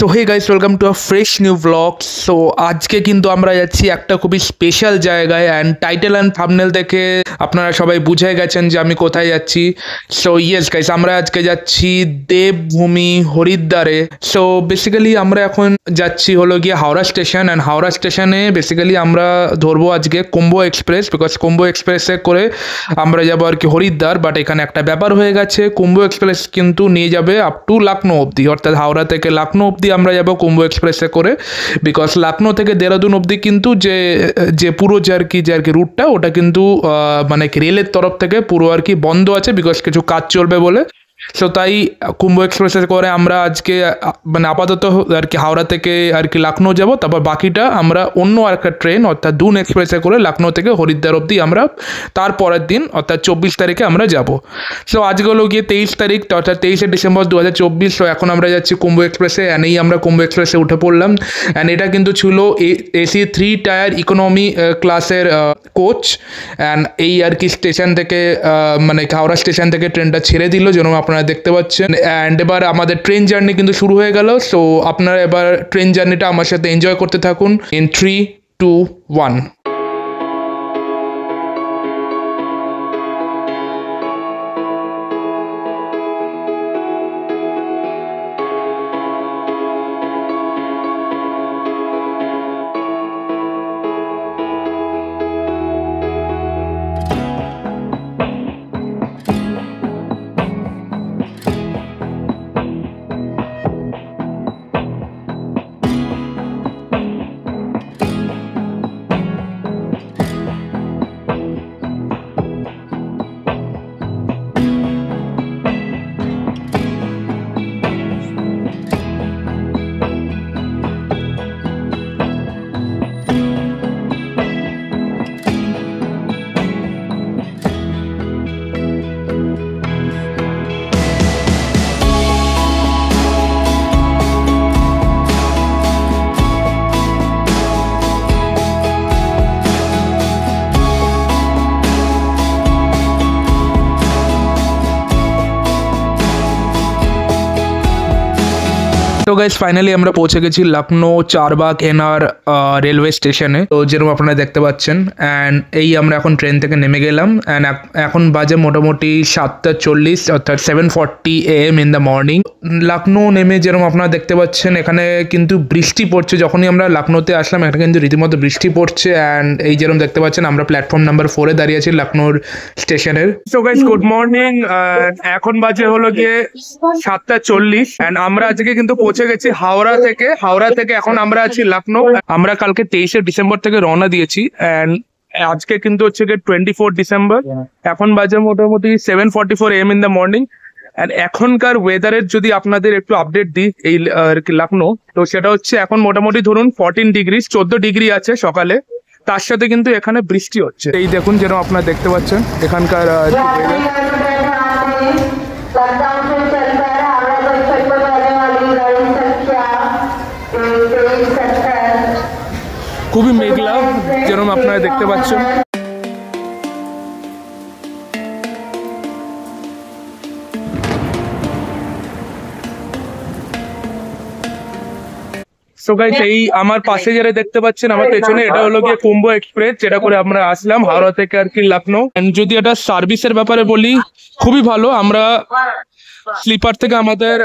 So hey guys, welcome to a fresh new blog. So আজকে কিন্তু আমরা যাচ্ছি একটা খুবই স্পেশাল জায়গায়, অ্যান্ড টাইটেল অ্যান্ড থাম্বনেল দেখে আপনারা সবাই বুঝে গেছেন যে আমি কোথায় যাচ্ছি। সো ইয়েস গাইস, আমরা আজকে যাচ্ছি দেবভূমি হরিদ্বারে। সো বেসিক্যালি আমরা এখন যাচ্ছি হলো গিয়ে হাওড়া স্টেশন, অ্যান্ড হাওড়া স্টেশনে বেসিক্যালি আমরা ধরবো আজকে কুম্ভ এক্সপ্রেস, বিকজ কুম্ভ এক্সপ্রেসে করে আমরা যাবো আর কি হরিদ্বার। বাট এখানে একটা ব্যাপার হয়ে গেছে, কুম্ভ এক্সপ্রেস কিন্তু নিয়ে যাবে আপ টু লখনৌ অবধি, অর্থাৎ হাওড়া থেকে লখনৌ অবধি আমরা যাবো কুম্ভ এক্সপ্রেসে করে। বিকজ লখনৌ থেকে দেরাদুন অবধি কিন্তু যে পুরো যে আর কি রুটটা, ওটা কিন্তু মানে রেলের তরফ থেকে পুরো আর কি বন্ধ আছে, বিকজ কিছু কাজ চলবে বলে। সো তাই কুম্ভ এক্সপ্রেসে করে আমরা আজকে মানে আপাতত আর কি হাওড়া থেকে আর কি লখনৌ যাবো, তারপর বাকিটা আমরা অন্য একটা ট্রেন অর্থাৎ দুন এক্সপ্রেসে করে লখনৌ থেকে হরিদ্বার অবধি আমরা তারপরের দিন অর্থাৎ 24 তারিখে আমরা যাব। সো আজকে হলো গিয়ে 23 তারিখ, অর্থাৎ 23শে ডিসেম্বর 2024। সো এখন আমরা যাচ্ছি কুম্ভ এক্সপ্রেসে, অ্যান্ড এই আমরা কুম্ভ এক্সপ্রেসে উঠে পড়লাম। অ্যান্ড এটা কিন্তু ছিল এসি 3 টায়ার ইকোনমি ক্লাসের কোচ। অ্যান্ড এই আর কি স্টেশন থেকে মানে হাওড়া স্টেশন থেকে ট্রেনটা ছেড়ে দিল, যেরকম আপনারা দেখতে পাচ্ছেন। অ্যান্ড এবার আমাদের ট্রেন জার্নি কিন্তু শুরু হয়ে গেল। সো আপনারা এবার ট্রেন জার্নিটা আমার সাথে এনজয় করতে থাকুন ইন 3, 2, 1। তো গাইস, ফাইনালি আমরা পৌঁছে গেছি লখনৌ চারবাগ এনআর রেলওয়ে স্টেশনে। তো যেরকম আপনারা দেখতে পাচ্ছেন, অ্যান্ড এই আমরা এখন ট্রেন থেকে নেমে গেলাম। অ্যান্ড এখন বাজে মোটামুটি 7:40, অর্থাৎ 7:40 AM in the morning. Lucknow নেমে যেরকম আপনারা দেখতে পাচ্ছেন, এখানে কিন্তু বৃষ্টি পড়ছে। যখনই আমরা লখনৌতে আসলাম, এখানে কিন্তু রীতিমতো বৃষ্টি পড়ছে। অ্যান্ড এই যেরকম দেখতে পাচ্ছেন, আমরা প্ল্যাটফর্ম নাম্বার 4-এ দাঁড়িয়ে আছি লখনৌর স্টেশনের। So guys, good morning. এখন বাজে হলো গিয়ে 7:40, অ্যান্ড আমরা আজকে কিন্তু পৌঁছে গেছি হাওড়া থেকে এখন আমরা আছি লখনৌ। আমরা কালকে 23শে ডিসেম্বর থেকে রওনা দিয়েছি, এন্ড আজকে কিন্তু হচ্ছে গিয়ে 24 ডিসেম্বর। এখন বাজে মোটামুটি 7:44 AM in the morning. And এখনকার ওয়েদারের যদি আপনাদের একটু আপডেট দিই এই লখনৌ, তো সেটা হচ্ছে এখন মোটামুটি ধরুন 14 ডিগ্রি, 14 ডিগ্রি আছে সকালে। তার সাথে কিন্তু এখানে বৃষ্টি হচ্ছে। এই দেখুন, যেন আপনারা দেখতে পাচ্ছেন এখানকার খুবই মেঘলা, যেরকম আপনারা দেখতে পাচ্ছেন। সো গাইস, এই আমার পাশে যারা দেখতে পাচ্ছেন আমার পেছনে, এটা হলো গিয়ে কুম্ভ এক্সপ্রেস, যেটা করে আমরা আসলাম হাওড়া থেকে আর কি লখনৌ। যদি এটা সার্ভিসের ব্যাপারে বলি, খুবই ভালো। আমরা স্লিপার থেকে আমাদের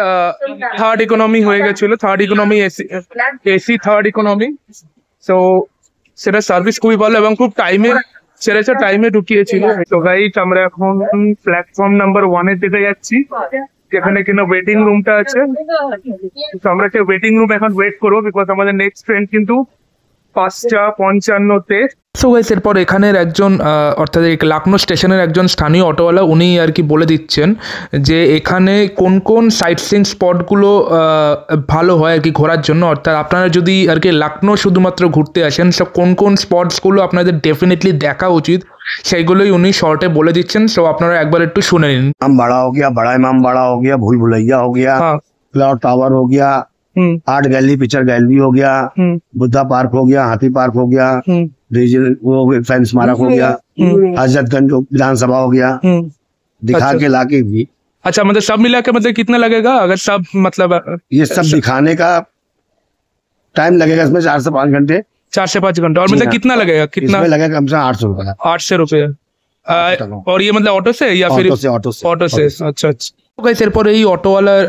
থার্ড ইকোনমি হয়ে গেছিল, third economy AC third economy. So সেটা সার্ভিস খুবই ভালো এবং খুব টাইমে ঢুকিয়েছিল। তো গাইস, আমরা এখন প্ল্যাটফর্ম নাম্বার 1-এর দিকে যাচ্ছি, যেখানে কিনা ওয়েটিং রুমটা আছে। তো আমরা সেই ওয়েটিং রুম এখন ওয়েট করবো, বিকজ আমাদের নেক্সট ট্রেন কিন্তু 5:55-তে। সো গাইস, এরপর এখানের একজন অর্থাৎ লখনৌ স্টেশনের একজন স্থানীয় অটোওয়ালা, উনি আর কি বলে দিচ্ছেন যে এখানে কোন কোন সাইট সিইং স্পটগুলো ভালো হয় আর কি ঘোরার জন্য। অর্থাৎ আপনারা যদি আর কি লখনৌ শুধুমাত্র ঘুরতে আসেন, সব কোন কোন স্পটসগুলো আপনাদের ডেফিনেটলি দেখা উচিত, সেইগুলোই উনি শর্টে বলে দিচ্ছেন। সো আপনারা একবার একটু শুনে নিন। इमाम बाड़ा हो गया, बड़ा इमाम बाड़ा हो गया, भूल भुलैया हो गया, क्लॉक टावर हो गया, आर्ट गैलरी, पिक्चर गैलरी हो गया, बुद्धा पार्क हो गया, हाथी पार्क हो गया, रीजनल वो फैन स्मारक हो गया, हजरतगंज विधानसभा हो गया, दिखा के लाके भी। अच्छा, मतलब सब मिला के मतलब कितना लगेगा अगर सब मतलब ये सब दिखाने का टाइम लगेगा इसमें 4 से 5 घंटे। 4 से 5 घंटे। और मतलब कितना लगेगा, कितना इसमें लगेगा कम से कम 800 रुपया। 800 रुपये। और ये मतलब অটো সে या फिर অটো সে? আচ্ছা আচ্ছা। গাইস এরপর এই অটোওয়ালার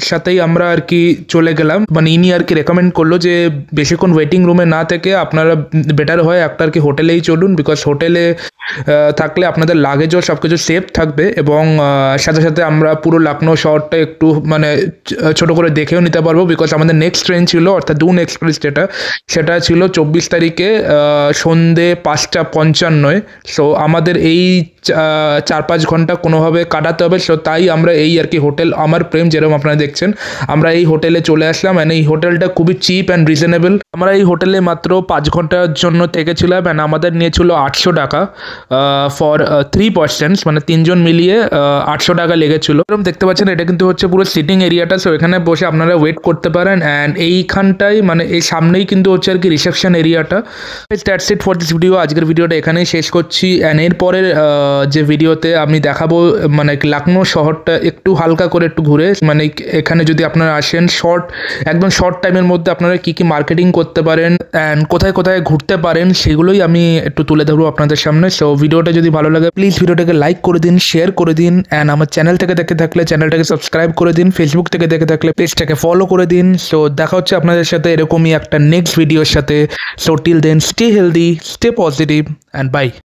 সাথেই আমরা আর কি চলে গেলাম, মানে ইনি আর কি রেকমেন্ড করলো যে বেশিক্ষণ ওয়েটিং রুমে না থেকে আপনারা বেটার হয় একটা আর কি হোটেলেই চলুন, বিকজ হোটেলে থাকলে আপনাদের লাগেজও সব কিছু সেফ থাকবে এবং সাথে সাথে আমরা পুরো লখনৌ শহরটা একটু মানে ছোট করে দেখেও নিতে পারবো, বিকজ আমাদের নেক্সট ট্রেন ছিল অর্থাৎ দুন এক্সপ্রেস সেটা ছিল 24 তারিখে সন্ধে 5:55। সো আমাদের এই 4-5 ঘন্টা কোনোভাবে কাটাতে হবে। সো তাই আমরা এই আর কি হোটেল আমার প্রেম যেরকম আপনারা দেখছেন, আমরা এই হোটেলে চলে আসলাম অ্যান্ড এই হোটেলটা খুবই চিপ অ্যান্ড রিজনেবল। আমরা এই হোটেলে মাত্র 5 ঘন্টার জন্য থেকেছিলাম অ্যান্ড আমাদের নিয়েছিল 800 টাকা ফর 3 পার্সনস, মানে 3 জন মিলিয়ে 800 টাকা লেগেছিল। এরকম দেখতে পাচ্ছেন এটা কিন্তু হচ্ছে পুরো সিটিং এরিয়াটা, সো এখানে বসে আপনারা ওয়েট করতে পারেন অ্যান্ড এইখানটায় মানে এই সামনেই কিন্তু হচ্ছে আর কি রিসেপশন এরিয়াটা। That's it for this video. আজকের ভিডিওটা এখানেই শেষ করছি অ্যান্ড এরপরের যে ভিডিওতে আমি দেখাবো মানে লখনৌ শহরটা একটু হালকা করে একটু ঘুরে, মানে এখানে যদি আপনারা আসেন একদম শর্ট টাইমের মধ্যে আপনারা কি কি মার্কেটিং করতে পারেন অ্যান্ড কোথায় কোথায় ঘুরতে পারেন সেগুলোই আমি একটু তুলে ধরবো আপনাদের সামনে। সো ভিডিওটা যদি ভালো লাগে প্লিজ ভিডিওটাকে লাইক করে দিন, শেয়ার করে দিন অ্যান্ড আমার চ্যানেল থেকে দেখে থাকলে চ্যানেলটাকে সাবস্ক্রাইব করে দিন, ফেসবুক থেকে দেখে থাকলে পেজটাকে ফলো করে দিন। সো দেখা হচ্ছে আপনাদের সাথে এরকমই একটা নেক্সট ভিডিওর সাথে। So till then stay healthy, stay positive and by.